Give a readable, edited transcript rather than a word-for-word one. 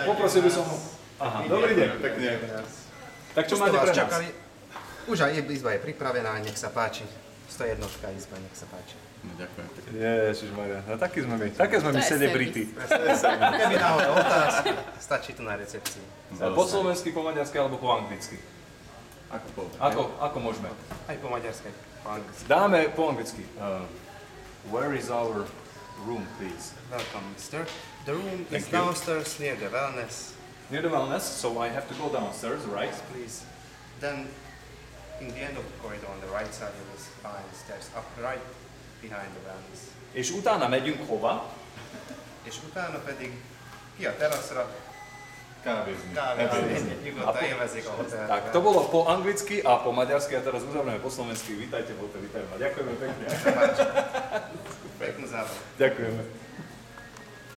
poprosil by som ho. Aha, dobrý deň. Pekne. Tak čo máte pre nás? Čakali? Už aj izba je pripravená, nech sa páči. 101 izba, nech sa páči. No, ďakujem pekne. Ježišmaria, no také sme my celebrity. Keby náhodou otázky, stačí tu na recepcii. Po slovensky, po maďarsky alebo po anglicky? Ako môžeme? Aj po maďarsky, po anglicky. Dáme po anglicky. Where is our room, please? Welcome, mister. The room is downstairs near the wellness. Near the wellness, so I have to go downstairs, right? Please. Then, in the end of the corridor on the right side, you will find stairs up right behind the wellness. És utána megyünk hova? És utána pedig ki a teraszra. Kávézni. Nyugodtan élvezik a hotelben. Tak, to bolo po anglicky a po maďarsky a teraz uzavrieme po slovensky. Vítajte v hoteli Terma. Ďakujeme pekne. Peknú zábavu. Ďakujeme.